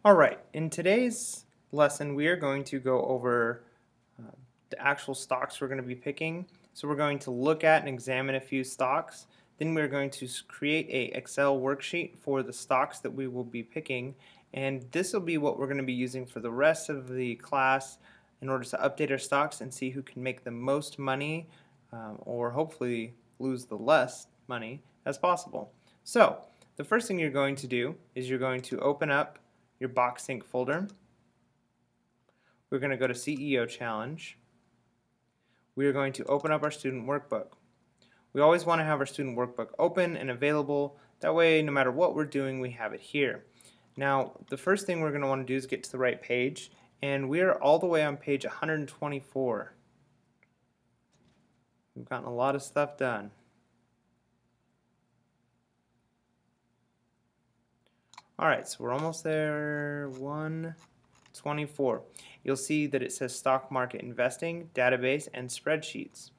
Alright, in today's lesson we are going to go over the actual stocks we're going to be picking. So we're going to look at and examine a few stocks. Then we're going to create a Excel worksheet for the stocks that we will be picking, and this will be what we're going to be using for the rest of the class in order to update our stocks and see who can make the most money or hopefully lose the less money as possible. So the first thing you're going to do is you're going to open up your BoxSync folder. We're going to go to CEO Challenge. We are going to open up our student workbook. We always want to have our student workbook open and available. That way, no matter what we're doing, we have it here. Now, the first thing we're going to want to do is get to the right page, and we are all the way on page 124. We've gotten a lot of stuff done. Alright, so we're almost there. 124. You'll see that it says Stock Market Investing, Database, and Spreadsheets.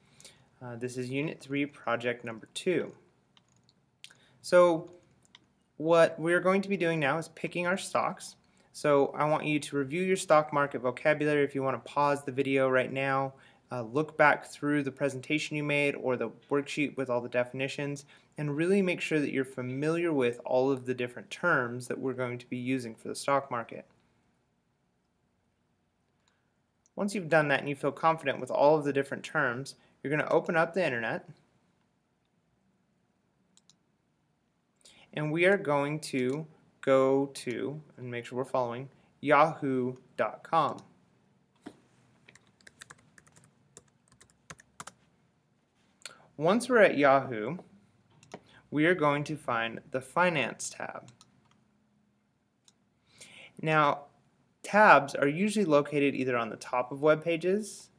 This is Unit 3, Project Number 2. So what we're going to be doing now is picking our stocks. So I want you to review your stock market vocabulary. If you want to pause the video right now, look back through the presentation you made or the worksheet with all the definitions, and really make sure that you're familiar with all of the different terms that we're going to be using for the stock market. Once you've done that and you feel confident with all of the different terms, you're going to open up the internet, and we are going to go to, and make sure we're following, yahoo.com. Once we're at Yahoo, we are going to find the Finance tab. Now, tabs are usually located either on the top of web pages,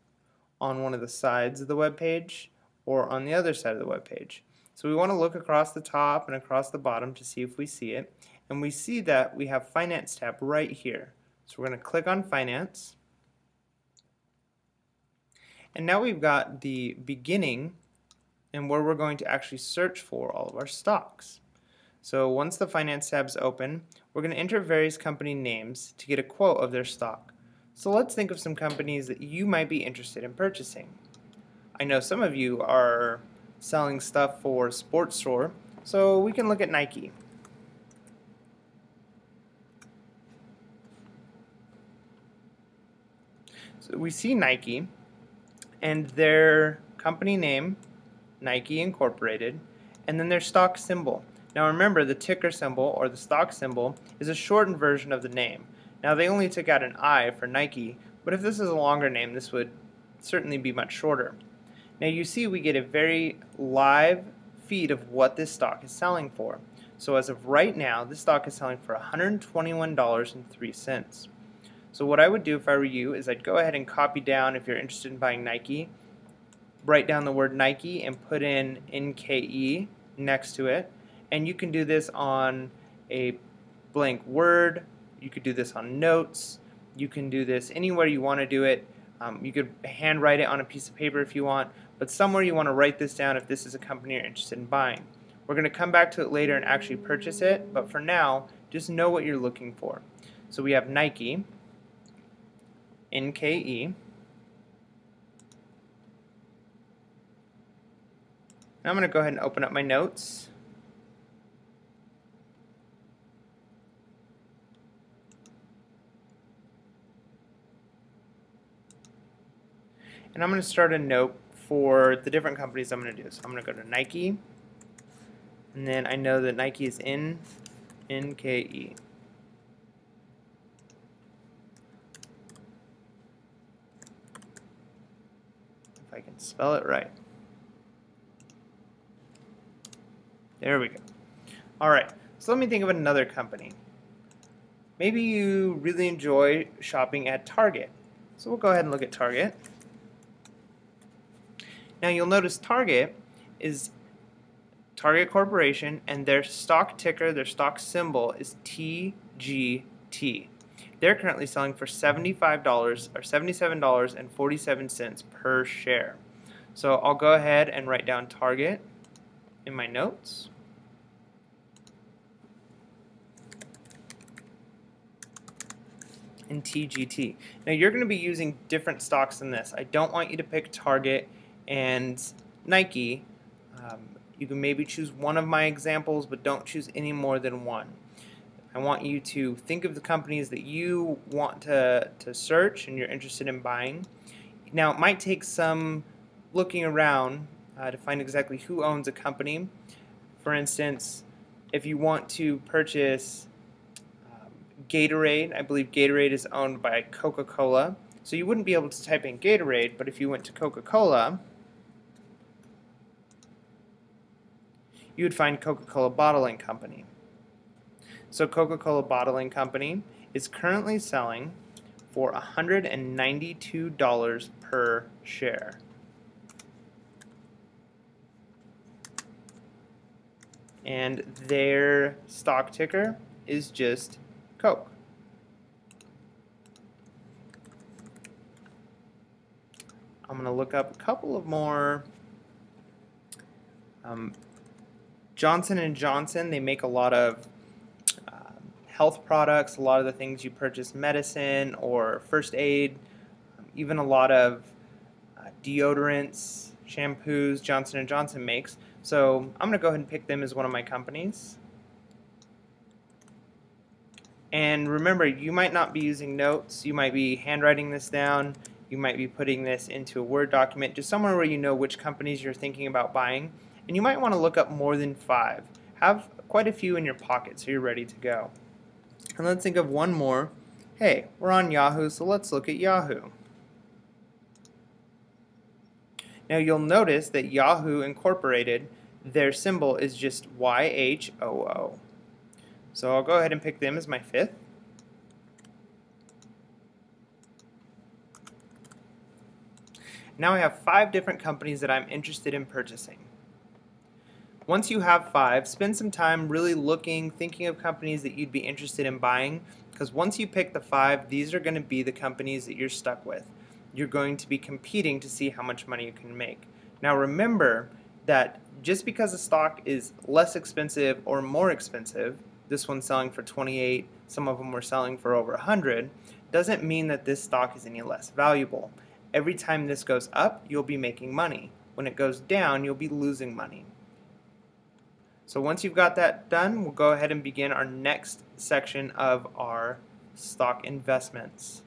on one of the sides of the web page, or on the other side of the web page. So we want to look across the top and across the bottom to see if we see it, and we see that we have Finance tab right here. So we're going to click on Finance, and now we've got the beginning and where we're going to actually search for all of our stocks. So once the Finance tab's open, we're going to enter various company names to get a quote of their stock. So let's think of some companies that you might be interested in purchasing. I know some of you are selling stuff for sports store, so we can look at Nike. So we see Nike and their company name, Nike Incorporated, and then their stock symbol. Now remember, the ticker symbol or the stock symbol is a shortened version of the name. Now they only took out an I for Nike, but if this is a longer name, this would certainly be much shorter. Now you see we get a very live feed of what this stock is selling for. So as of right now, this stock is selling for $121.03. So what I would do if I were you is I'd go ahead and copy down, if you're interested in buying Nike, write down the word Nike and put in NKE next to it. And you can do this on a blank Word, you could do this on notes, you can do this anywhere you want to do it. You could handwrite it on a piece of paper if you want, but somewhere you want to write this down if this is a company you're interested in buying. We're going to come back to it later and actually purchase it, but for now, just know what you're looking for. So we have Nike, NKE. Now I'm going to go ahead and open up my notes. And I'm going to start a note for the different companies I'm going to do. So I'm going to go to Nike, and then I know that Nike is in NKE. If I can spell it right. There we go. Alright, so let me think of another company. Maybe you really enjoy shopping at Target. So we'll go ahead and look at Target. Now you'll notice Target is Target Corporation, and their stock ticker, their stock symbol is TGT. They're currently selling for $75 or $77.47 per share. So I'll go ahead and write down Target in my notes. and TGT. Now you're going to be using different stocks than this. I don't want you to pick Target and Nike. You can maybe choose one of my examples, but don't choose any more than one. I want you to think of the companies that you want to search and you're interested in buying. Now it might take some looking around to find exactly who owns a company. For instance, if you want to purchase Gatorade, I believe Gatorade is owned by Coca-Cola. So you wouldn't be able to type in Gatorade, but if you went to Coca-Cola, you would find Coca-Cola Bottling Company. So Coca-Cola Bottling Company is currently selling for $192 per share. And their stock ticker is just Coke. I'm going to look up a couple of more. Johnson & Johnson, they make a lot of health products, a lot of the things you purchase, medicine or first aid, even a lot of deodorants, shampoos Johnson & Johnson makes. So I'm going to go ahead and pick them as one of my companies. And remember, you might not be using notes, you might be handwriting this down, you might be putting this into a Word document, just somewhere where you know which companies you're thinking about buying. And you might want to look up more than 5. Have quite a few in your pocket so you're ready to go. And let's think of one more. Hey, we're on Yahoo, so let's look at Yahoo. Now you'll notice that Yahoo Incorporated, their symbol is just YHOO. So I'll go ahead and pick them as my 5th. Now I have 5 different companies that I'm interested in purchasing. Once you have 5, spend some time really looking, thinking of companies that you'd be interested in buying, because once you pick the 5, these are going to be the companies that you're stuck with. You're going to be competing to see how much money you can make. Now remember that just because a stock is less expensive or more expensive, this one's selling for 28, some of them were selling for over 100, doesn't mean that this stock is any less valuable. Every time this goes up, you'll be making money. When it goes down, you'll be losing money. So once you've got that done, we'll go ahead and begin our next section of our stock investments.